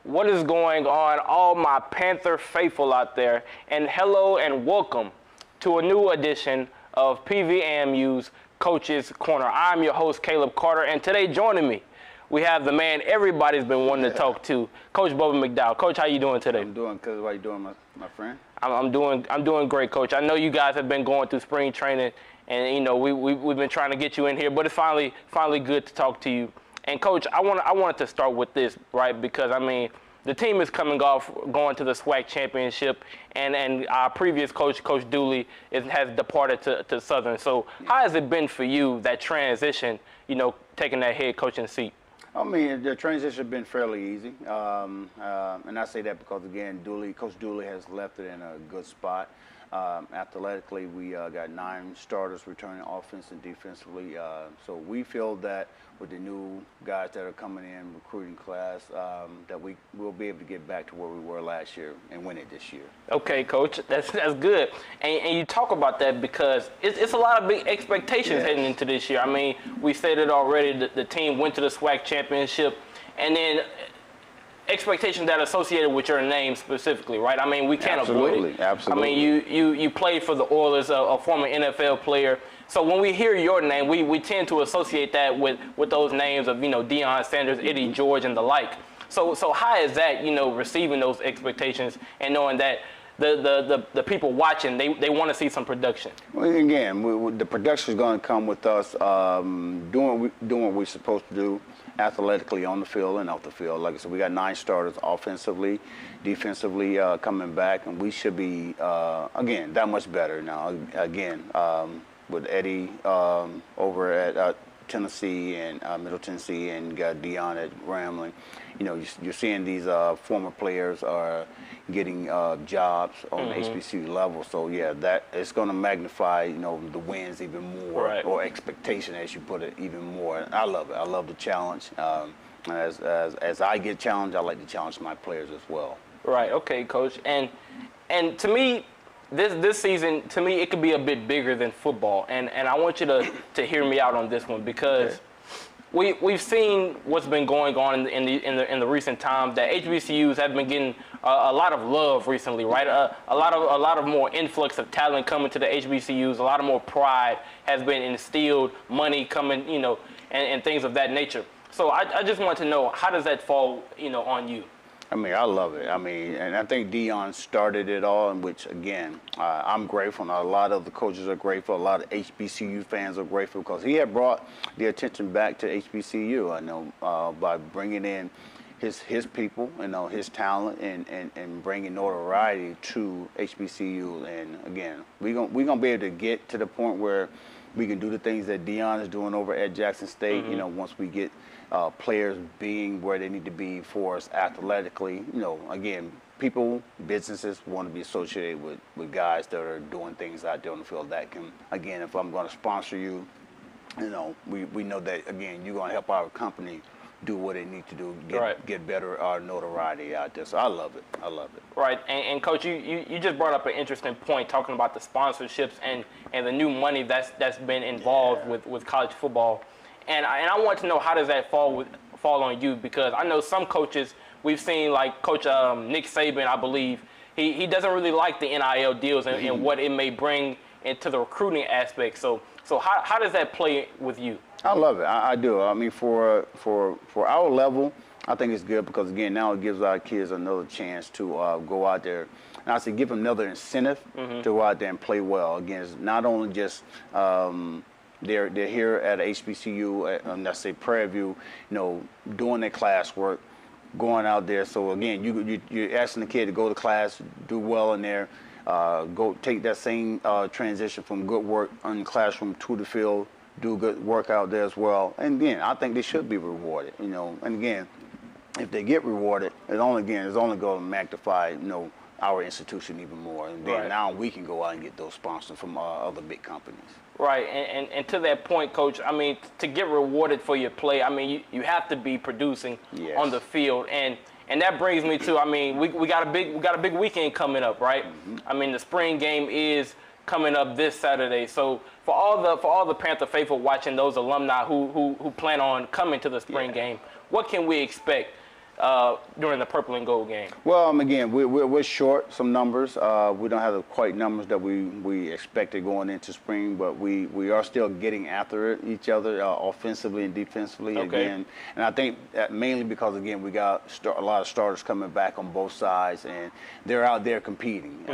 What is going on, all my Panther faithful out there? And hello and welcome to a new edition of PVAMU's Coach's Corner. I'm your host, Caleb Carter, and today joining me, we have the man everybody's been wanting to talk to, Coach Bubba McDowell. Coach, how you doing today? I'm doing good. How you doing, my friend? I'm doing great, Coach. I know you guys have been going through spring training, and you know we've been trying to get you in here, but it's finally good to talk to you. And Coach, I wanted to start with this, right? Because I mean, the team is coming off going to the SWAC championship, and our previous coach, Coach Dooley, has departed to Southern. So how has it been for you, that transition? You know, taking that head coaching seat. I mean, the transition has been fairly easy, and I say that because again, Coach Dooley has left it in a good spot. Athletically, we got 9 starters returning offense and defensively. So we feel that with the new guys that are coming in, recruiting class, that we will be able to get back to where we were last year and win it this year. Okay, Coach, that's good. And you talk about that because it's a lot of big expectations heading into this year. I mean, we said it already. The team went to the SWAC championship, and then expectations that are associated with your name specifically, right? I mean, we can't avoid it. Absolutely. I mean, you played for the Oilers, a former NFL player. So when we hear your name, we tend to associate that with those names of, you know, Deion Sanders, Eddie George, and the like. So how is that, you know, receiving those expectations and knowing that the people watching, they want to see some production? Well, again, the production is going to come with us doing what we're supposed to do athletically on the field and off the field. Like I said, we got 9 starters offensively, defensively coming back, and we should be, again, that much better now. Again, with Eddie over at Tennessee and Middle Tennessee, and got Deion at Grambling. You know, you're seeing these former players are getting jobs on the HBCU level. So yeah, that it's going to magnify, you know, the wins even more, right, or expectation, as you put it, even more. And I love it. I love the challenge. As I get challenged, I like to challenge my players as well. Right. Okay, Coach. And to me, this season, to me, it could be a bit bigger than football. And I want you to hear me out on this one, because we've seen what's been going on in the recent times, that HBCUs have been getting a lot of love recently, right? A lot of more influx of talent coming to the HBCUs. A lot of more pride has been instilled, money coming, you know, and things of that nature. So I just want to know, how does that fall, you know, on you? I mean, I love it. I mean, and I think Deion started it all, in which, again, I'm grateful. And a lot of the coaches are grateful. A lot of HBCU fans are grateful, because he had brought the attention back to HBCU, I know, by bringing in his people, you know, his talent, and bringing notoriety to HBCU. And, again, we're gonna be able to get to the point where we can do the things that Deion is doing over at Jackson State, you know, once we get players being where they need to be for us athletically. You know, again, people, businesses want to be associated with guys that are doing things out there on the field that can, again, if I'm going to sponsor you, you know, we know that, again, you're going to help our company do what they need to do, get better notoriety out there. So I love it. I love it. Right. And Coach, you just brought up an interesting point, talking about the sponsorships and the new money that's been involved with college football. And I want to know, how does that fall on you? Because I know some coaches, we've seen, like Coach Nick Saban, I believe, he doesn't really like the NIL deals and what it may bring into the recruiting aspect. So how does that play with you? I love it. I do. I mean, for our level, I think it's good, because, again, now it gives our kids another chance to go out there. And I say give them another incentive to go out there and play well. Again, it's not only just they're here at HBCU, let's say Prairie View, you know, doing their classwork, going out there. So, again, you're asking the kid to go to class, do well in there, go take that same transition from good work in the classroom to the field, do good work out there as well. And, again, I think they should be rewarded, you know. And, again, if they get rewarded, it's only going to magnify, you know, our institution even more. And then now we can go out and get those sponsors from other big companies. Right, and to that point, Coach, I mean, to get rewarded for your play, I mean, you have to be producing on the field, and that brings me to, I mean, we got a big weekend coming up, right? I mean, the spring game is coming up this Saturday, so for all the Panther faithful watching, those alumni who plan on coming to the spring game, what can we expect during the purple and gold game? Well, again, we're short some numbers. We don't have the quite numbers that we expected going into spring, but we are still getting after each other offensively and defensively again. And I think that mainly because, again, we got a lot of starters coming back on both sides, and they're out there competing.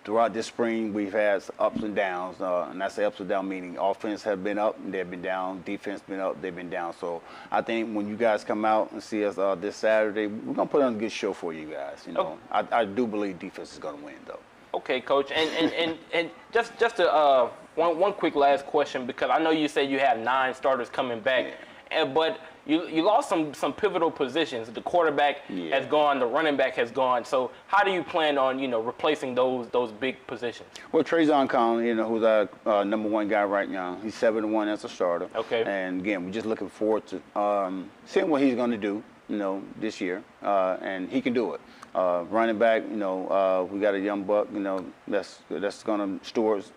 Throughout this spring, we've had ups and downs, and I say ups and downs meaning offense have been up and they've been down, defense been up, they've been down. So I think when you guys come out and see us this Saturday, we're gonna put on a good show for you guys. You know, I do believe defense is gonna win, though. Okay, Coach, and just to one quick last question, because I know you said you have 9 starters coming back, but you lost some pivotal positions. The quarterback has gone, the running back has gone. So how do you plan on replacing those big positions? Well, Trazon Conley, who's our #1 guy right now, he's 7-1 as a starter. Okay. And again, we're just looking forward to seeing what he's going to do. This year, and he can do it. Running back, we got a young buck, that's going to Stewart.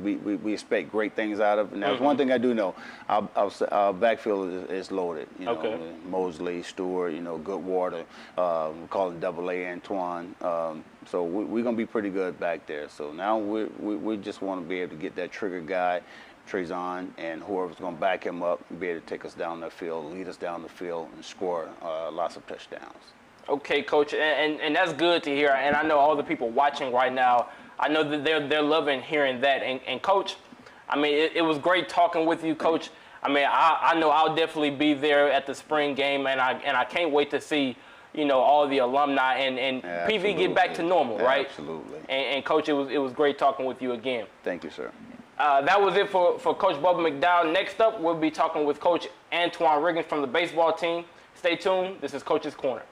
We expect great things out of. And that's one thing I do know. Our backfield is loaded. Mosley, Stewart, Goodwater. We call it AA Antoine. So we're going to be pretty good back there. So now we just want to be able to get that trigger guy, Trazon, and whoever's going to back him up and be able to take us down the field, lead us down the field, and score lots of touchdowns. Okay, Coach, and that's good to hear. And I know all the people watching right now, I know that they're loving hearing that. And Coach, I mean, it was great talking with you, Coach. I mean, I know I'll definitely be there at the spring game, and I can't wait to see all the alumni and PV get back to normal, right? Absolutely. And Coach, it was great talking with you again. Thank you, sir. That was it for Coach Bubba McDowell. Next up, we'll be talking with Coach Antoine Riggins from the baseball team. Stay tuned. This is Coach's Corner.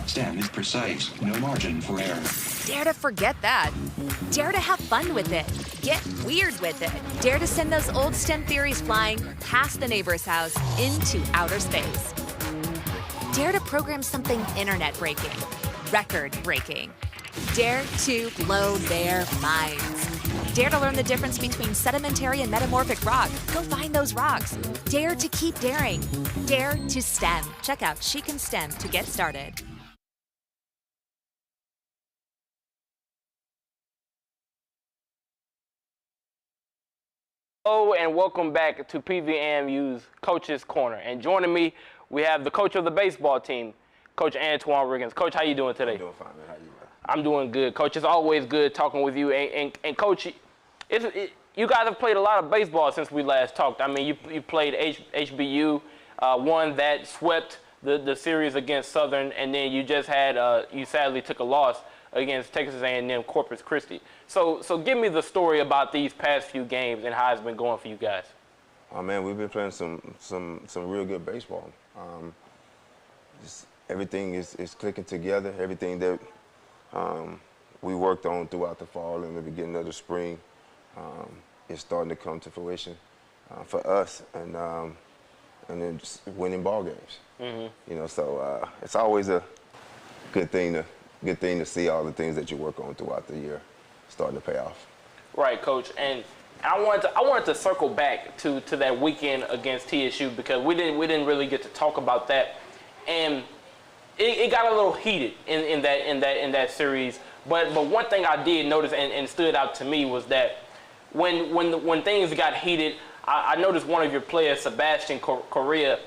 STEM is precise, no margin for error. Dare to forget that. Dare to have fun with it. Get weird with it. Dare to send those old STEM theories flying past the neighbor's house into outer space. Dare to program something internet-breaking, record-breaking. Dare to blow their minds. Dare to learn the difference between sedimentary and metamorphic rock. Go find those rocks. Dare to keep daring. Dare to STEM. Check out She Can STEM to get started. Hello and welcome back to PVAMU's Coach's Corner. And joining me, we have the coach of the baseball team, Coach Antoine Riggins. Coach, how you doing today? I'm doing fine, man. How you doing? I'm doing good. Coach, it's always good talking with you. And Coach, you guys have played a lot of baseball since we last talked. I mean, you played HBU, won that, swept the series against Southern, and then you just had, you sadly took a loss against Texas A&M Corpus Christi. So give me the story about these past few games and how it's been going for you guys. Oh man, we've been playing some real good baseball. Just everything is clicking together. Everything that we worked on throughout the fall and the beginning of the spring is starting to come to fruition for us, and then just winning ball games. Mm-hmm. So it's always a good thing to see all the things that you work on throughout the year starting to pay off. Right, Coach. And I wanted to circle back to that weekend against TSU because we didn't really get to talk about that, and it got a little heated in that series. But one thing I did notice and stood out to me was that when things got heated, I noticed one of your players, Sebastian Correa,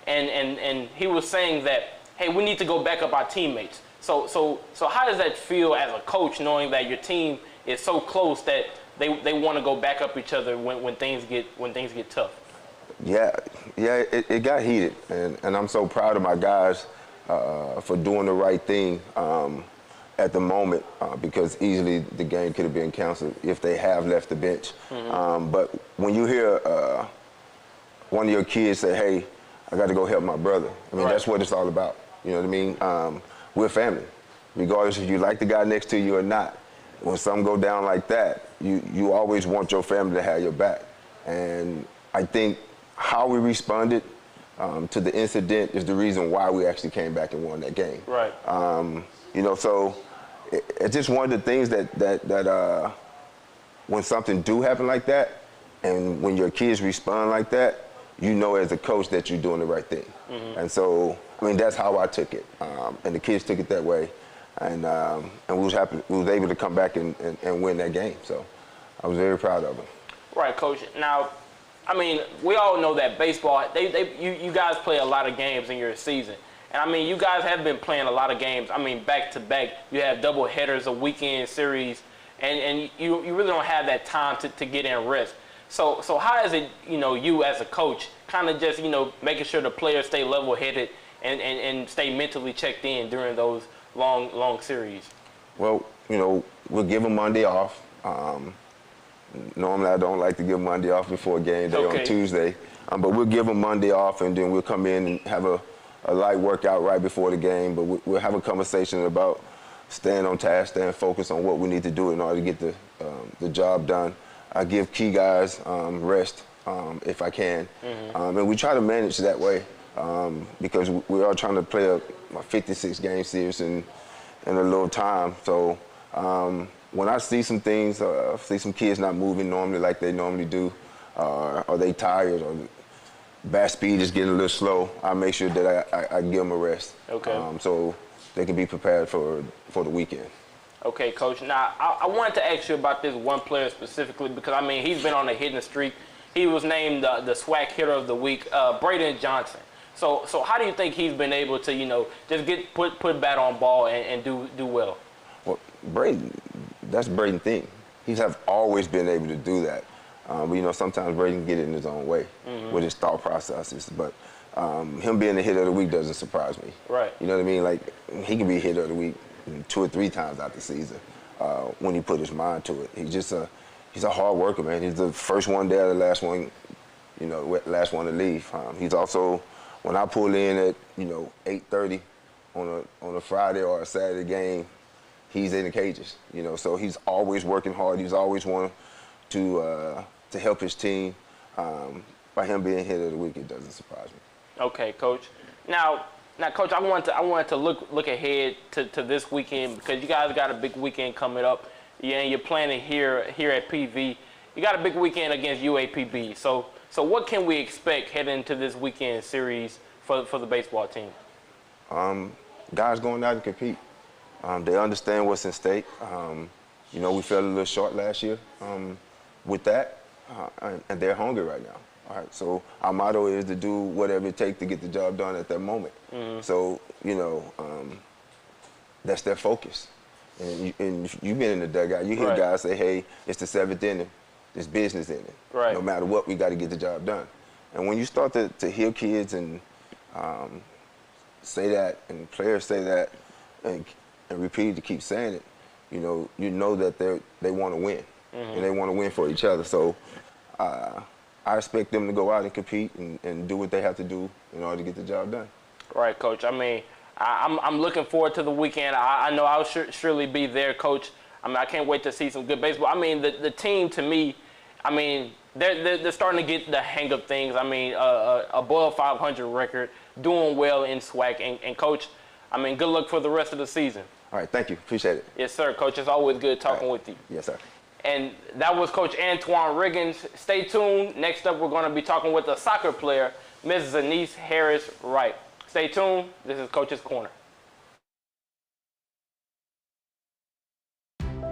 and he was saying that, hey, we need to go back up our teammates. So how does that feel as a coach, knowing that your team is so close that they want to go back up each other when things get tough? Yeah, it got heated, and I'm so proud of my guys for doing the right thing at the moment, because easily the game could have been canceled if they have left the bench. But when you hear one of your kids say, hey, I got to go help my brother, I mean, that's what it's all about. You know what I mean? We're family, regardless if you like the guy next to you or not. When something go down like that, you always want your family to have your back. And I think how we responded to the incident is the reason why we actually came back and won that game. Right. So it's just one of the things that when something do happen like that, and when your kids respond like that, you know as a coach that you're doing the right thing. And so, I mean, that's how I took it. And the kids took it that way. And we was able to come back and win that game. So I was very proud of them. Right, Coach. Now, I mean, we all know that baseball, you guys play a lot of games in your season. And, I mean, you guys have been playing a lot of games. I mean, back-to-back. You have double headers, a weekend series, and you really don't have that time to get in rest. So how is it, you as a coach, kind of just, making sure the players stay level-headed and stay mentally checked in during those long series? Well, we'll give them Monday off. Normally, I don't like to give Monday off before game day on Tuesday. But we'll give them Monday off, and then we'll come in and have a light workout right before the game. But we'll have a conversation about staying on task, staying focused on what we need to do in order to get the job done. I give key guys rest if I can. And we try to manage that way because we are trying to play a 56-game series in a little time. So when I see some things, see some kids not moving normally like they normally do, or they tired, or bat speed is getting a little slow, I make sure that I give them a rest. Okay. So they can be prepared for the weekend. Okay, Coach. Now, I wanted to ask you about this one player specifically because, I mean, he's been on a hitting streak. He was named the SWAC Hitter of the Week, Braden Johnson. So how do you think he's been able to, just get put bat on ball and do well? Well, Braden, that's Braden's thing. He's always been able to do that. But, sometimes Braden can get it in his own way with his thought processes. But him being the hitter of the week doesn't surprise me. Right. You know what I mean? Like, he can be a hitter of the week 2 or 3 times out the season when he put his mind to it. He's a hard worker, man. He's the first one there, the last one, last one to leave. He's also, when I pull in at 8:30 on a Friday or a Saturday game, he's in the cages. So he's always working hard. He's always wanting to help his team. By him being hitter of the week, it doesn't surprise me. Okay, Coach. Now, Coach, I wanted to look ahead to this weekend because you guys got a big weekend coming up. Yeah, and you're planning here at PV. You got a big weekend against UAPB. So what can we expect heading into this weekend series for the baseball team? Guys going out to compete. They understand what's in stake. We fell a little short last year with that, and they're hungry right now. All right, so our motto is to do whatever it takes to get the job done at that moment. So, that's their focus. And you've been in the dugout. You hear guys say, hey, it's the 7th inning. There's business in it. Right. No matter what, we got to get the job done. And when you start to hear kids and say that, and players say that, and repeat to keep saying it, you know that they want to win. And they want to win for each other. So I expect them to go out and compete and do what they have to do in order to get the job done. Right, Coach. I mean, I'm looking forward to the weekend. I know I'll surely be there, Coach. I mean, I can't wait to see some good baseball. I mean, the team, to me, I mean, they're starting to get the hang of things. I mean, above 500 record, doing well in SWAC. And Coach, I mean, good luck for the rest of the season. All right, thank you. Appreciate it. Yes, sir, Coach. It's always good talking with you. Yes, sir. And that was Coach Antoine Riggins. Stay tuned. Next up, we're going to be talking with a soccer player, Ms. Zanice Harris-Wright. Stay tuned. This is Coach's Corner.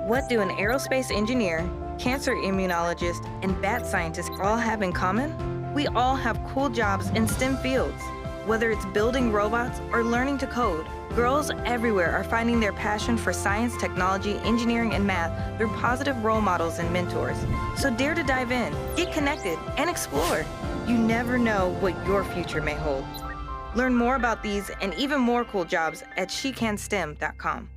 What do an aerospace engineer, cancer immunologist, and bat scientist all have in common? We all have cool jobs in STEM fields. Whether it's building robots or learning to code, girls everywhere are finding their passion for science, technology, engineering, and math through positive role models and mentors. So dare to dive in, get connected, and explore. You never know what your future may hold. Learn more about these and even more cool jobs at shecanstem.com.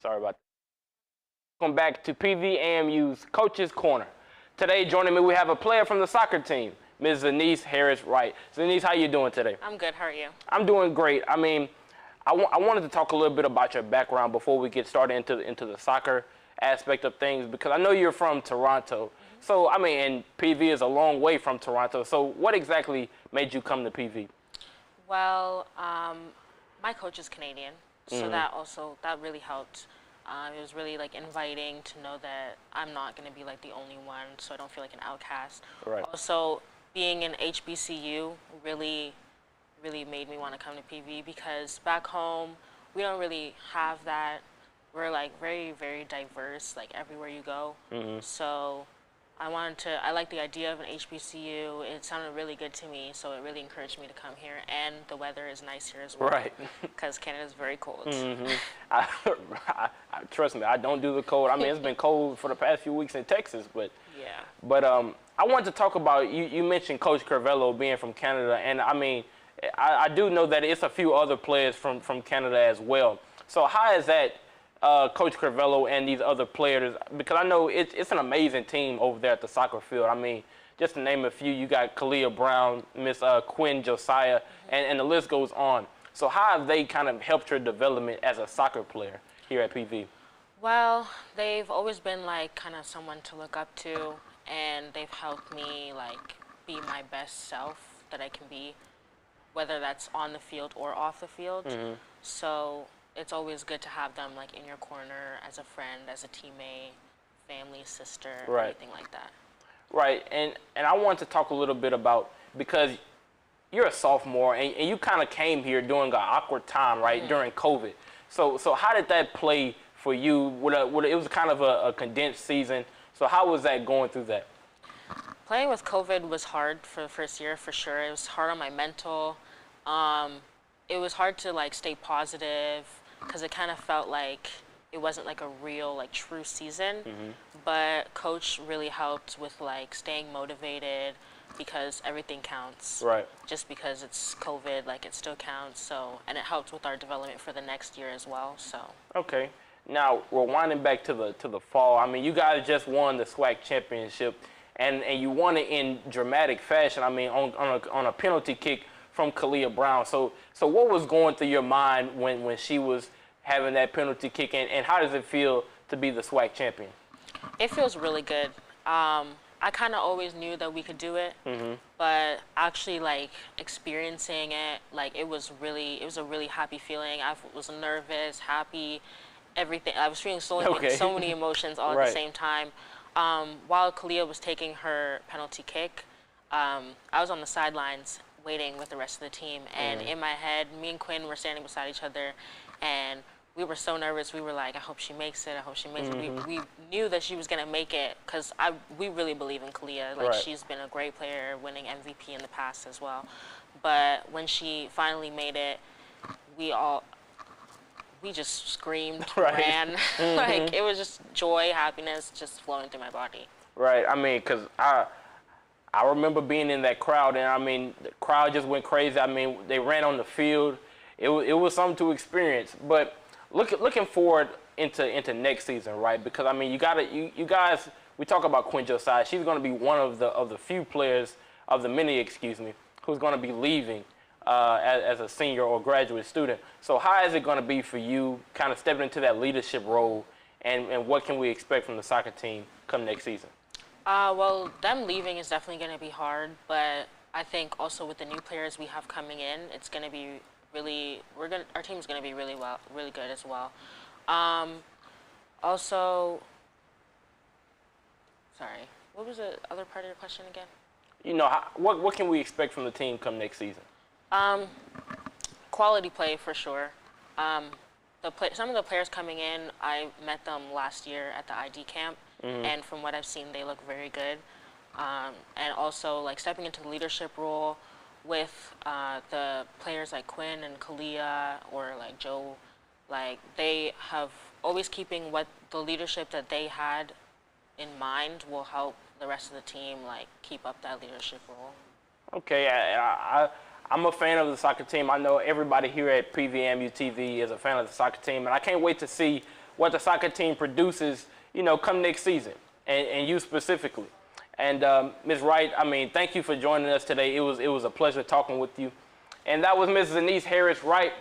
Sorry about that. Welcome back to PVAMU's Coach's Corner. Today, joining me, we have a player from the soccer team, Ms. Zenise Harris-Wright. Zenise, how you doing today? I'm good. How are you? I'm doing great. I mean, I wanted to talk a little bit about your background before we get started into the soccer aspect of things, because I know you're from Toronto. Mm-hmm. So, I mean, and PV is a long way from Toronto. So what exactly made you come to PV? Well, my coach is Canadian, so that really helped. It was really like inviting to know that I'm not going to be like the only one, so I don't feel like an outcast. Right. Also, being in HBCU really made me want to come to PV, because back home we don't really have that. We're like very, very diverse, like everywhere you go. Mm-hmm. So I like the idea of an HBCU. It sounded really good to me, so it really encouraged me to come here. And the weather is nice here as well. Right. Because Canada is very cold. Mm-hmm. Trust me, I don't do the cold. I mean, it's been cold for the past few weeks in Texas, but yeah. But I wanted to talk about, you mentioned Coach Curvello being from Canada, and I mean, I do know that it's a few other players from Canada as well. So how is that Coach Curvello and these other players, because I know it's an amazing team over there at the soccer field. I mean, just to name a few, you got Kalia Brown, Miss Quinn Josiah, and the list goes on. So how have they kind of helped your development as a soccer player here at PV? Well, they've always been like kind of someone to look up to, and they've helped me like be my best self that I can be, whether that's on the field or off the field. Mm-hmm. So it's always good to have them like in your corner as a friend, as a teammate, family, sister, anything like that. Right, and I want to talk a little bit about, because you're a sophomore and you kind of came here during an awkward time, right, during COVID. So how did that play for you? It was kind of a condensed season. So how was that going through that? Playing with COVID was hard for the first year, for sure. It was hard on my mental. It was hard to like stay positive, because it kind of felt like it wasn't like a real, like true season. Mm-hmm. But coach really helped with like staying motivated, because everything counts. Right. Just because it's COVID, like it still counts. So, and it helped with our development for the next year as well. So. Okay. Now, rewinding back to the fall, I mean, you guys just won the SWAC championship, and you won it in dramatic fashion. I mean, on a penalty kick from Kalia Brown. So what was going through your mind when she was having that penalty kick, and how does it feel to be the SWAC champion? It feels really good. I I kind of always knew that we could do it, but actually like experiencing it, like it was a really happy feeling. I was nervous, happy, everything. I was feeling so many emotions all at the same time. While Kalia was taking her penalty kick, I was on the sidelines waiting with the rest of the team, and in my head, me and Quinn were standing beside each other, and we were so nervous. We were like, I hope she makes it. I hope she makes it. We knew that she was going to make it because we really believe in Kalia. Like, she's been a great player, winning MVP in the past as well. But when she finally made it, we just screamed, ran. Like, it was just joy, happiness just flowing through my body. Right. I mean, because I remember being in that crowd, and I mean, the crowd just went crazy. I mean, they ran on the field. It was something to experience. But looking forward into next season, right? Because I mean, you guys. We talk about Quinn Josiah. She's going to be one of the few players, of the many, excuse me, who's going to be leaving as a senior or graduate student. So how is it going to be for you, kind of stepping into that leadership role, and what can we expect from the soccer team come next season? Well, them leaving is definitely going to be hard, but I think also with the new players we have coming in, it's going to be our team's going to be really good as well. Also, sorry, what was the other part of your question again? You know, what can we expect from the team come next season? Quality play for sure. Some of the players coming in, I met them last year at the ID camp, and from what I've seen, they look very good. And also, like, stepping into the leadership role with the players like Quinn and Kalia or like Joe, like, they have always keeping what the leadership that they had in mind will help the rest of the team, like, keep up that leadership role. Okay, I'm a fan of the soccer team. I know everybody here at PVMU TV is a fan of the soccer team, and I can't wait to see what the soccer team produces, you know, come next season, and you specifically. And Ms. Wright, I mean, thank you for joining us today. It was a pleasure talking with you. And that was Ms. Zenise Harris Wright.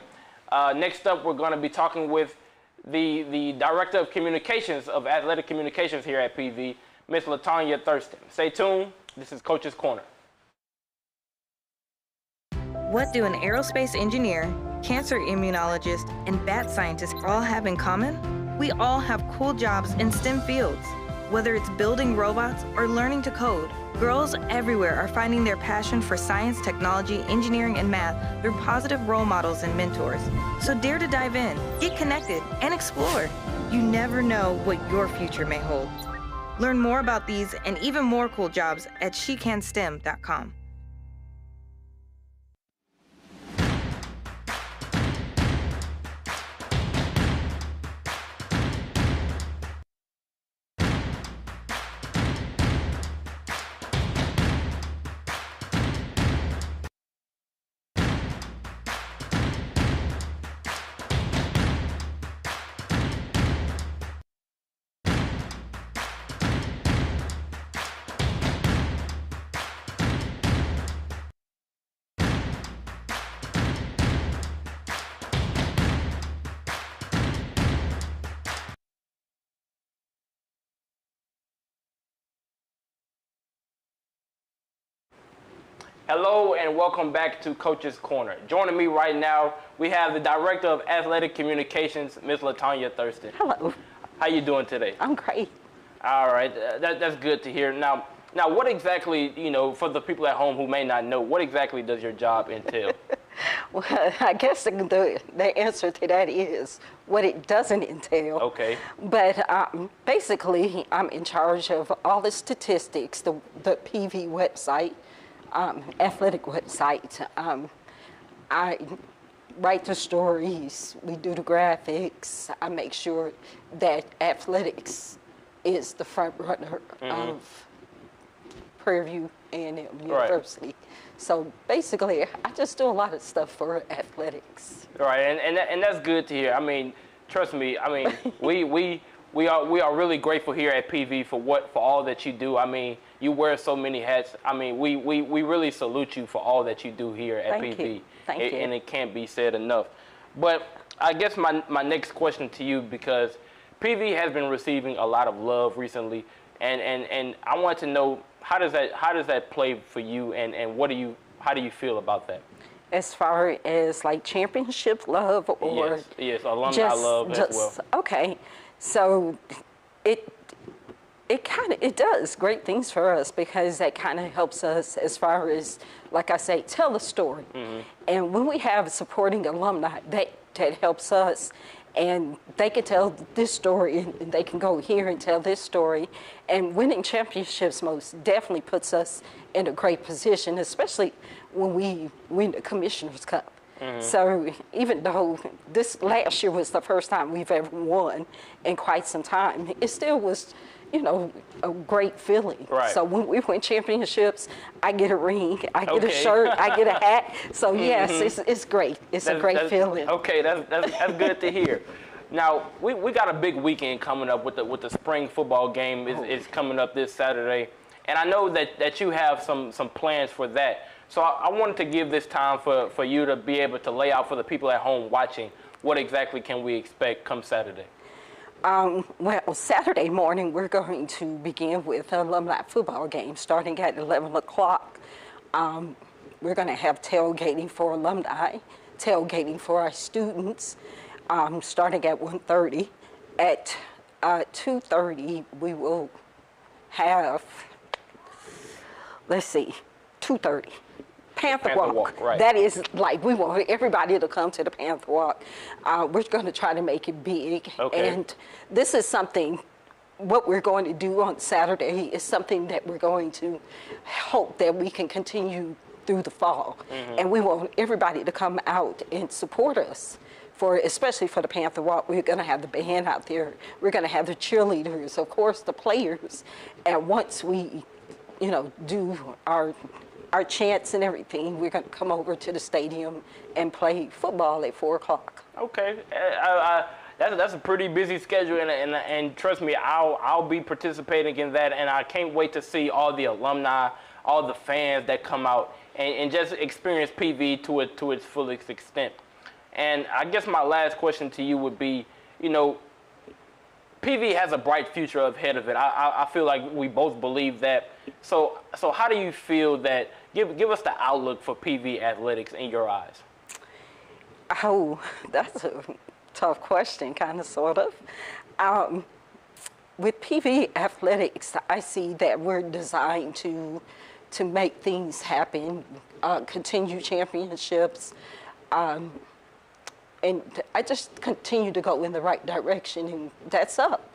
Next up, we're going to be talking with the Director of Communications, of Athletic Communications here at PV, Ms. LaTanya Thurston. Stay tuned. This is Coach's Corner. What do an aerospace engineer, cancer immunologist, and bat scientist all have in common? We all have cool jobs in STEM fields. Whether it's building robots or learning to code, girls everywhere are finding their passion for science, technology, engineering, and math through positive role models and mentors. So dare to dive in, get connected, and explore. You never know what your future may hold. Learn more about these and even more cool jobs at SheCanSTEM.com. Hello and welcome back to Coach's Corner. Joining me right now, we have the Director of Athletic Communications, Ms. LaTanya Thurston. Hello. How you doing today? I'm great. All right, that's good to hear. Now, what exactly, you know, for the people at home who may not know, what exactly does your job entail? Well, I guess the answer to that is what it doesn't entail. Okay. But basically, I'm in charge of all the statistics, the PV website, athletic website. I write the stories, we do the graphics, I make sure that athletics is the front runner of Prairie View A&M University. Right. So basically, I just do a lot of stuff for athletics. Right, and that's good to hear. I mean, trust me. I mean, we are really grateful here at PV for all that you do. I mean, you wear so many hats. I mean, we really salute you for all that you do here at Thank PV. you. Thank you. And it can't be said enough. But I guess my next question to you, because PV has been receiving a lot of love recently, and I want to know, how does that play for you, and how do you feel about that? As far as like championship love or yes, alumni just, love as well. Okay, so it does great things for us because that kind of helps us as far as, like I say, tell the story. And when we have supporting alumni, that helps us. And they can tell this story, and they can go here and tell this story. And winning championships most definitely puts us in a great position, especially when we win the Commissioner's Cup. So even though this last year was the first time we've ever won in quite some time, it still was, a great feeling. Right. So when we win championships, I get a ring, I get a shirt, I get a hat. So yes, it's great. It's a great feeling. Okay, that's good to hear. Now we got a big weekend coming up with the spring football game is coming up this Saturday, and I know that you have some plans for that. So I wanted to give this time for you to be able to lay out for the people at home watching what exactly can we expect come Saturday. Well, Saturday morning, we're going to begin with an alumni football game starting at 11 o'clock. We're going to have tailgating for alumni, tailgating for our students, starting at 1:30. At 2:30, we will have, 2:30. Panther Walk. Right. That is like, we want everybody to come to the Panther Walk. We're going to try to make it big. Okay. And this is something, what we're going to do on Saturday is something that we're going to hope that we can continue through the fall. And we want everybody to come out and support us. Especially for the Panther Walk, we're going to have the band out there. We're going to have the cheerleaders, of course, the players. And once we, do our chants and everything, we're going to come over to the stadium and play football at 4 o'clock. Okay, that's a pretty busy schedule, and trust me, I'll be participating in that, and I can't wait to see all the alumni, all the fans that come out and just experience PV to its fullest extent. And I guess my last question to you would be, PV has a bright future ahead of it. I feel like we both believe that. So how do you feel that? Give us the outlook for PV athletics in your eyes. Oh, that's a tough question, kind of, sort of. With PV athletics, I see that we're designed to make things happen, continue championships, and I just continue to go in the right direction, and that's up.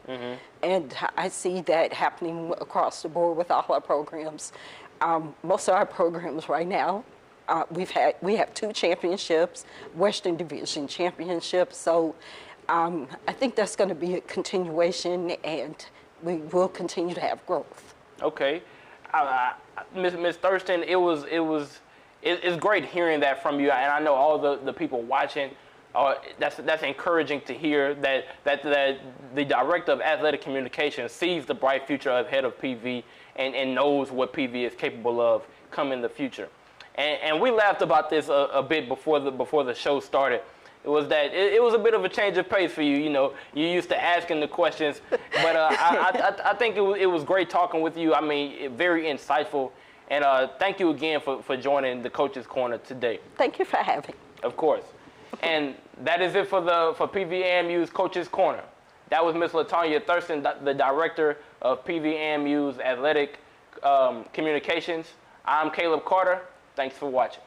And I see that happening across the board with all our programs. Most of our programs right now, we have 2 championships, Western Division championships. So I think that's going to be a continuation, and we will continue to have growth. Okay, Ms. Thurston, it's great hearing that from you, and I know all the people watching. That's encouraging to hear that the director of athletic communications sees the bright future ahead of PV and knows what PV is capable of come in the future. And we laughed about this a bit before the show started. It was that it was a bit of a change of pace for you. You used to asking the questions, but I think it was great talking with you. I mean, very insightful. And thank you again for joining the Coach's Corner today. Thank you for having me. Of course. And that is it for PVAMU's Coach's Corner. That was Ms. LaTonya Thurston, the director of PVAMU's Athletic Communications. I'm Caleb Carter. Thanks for watching.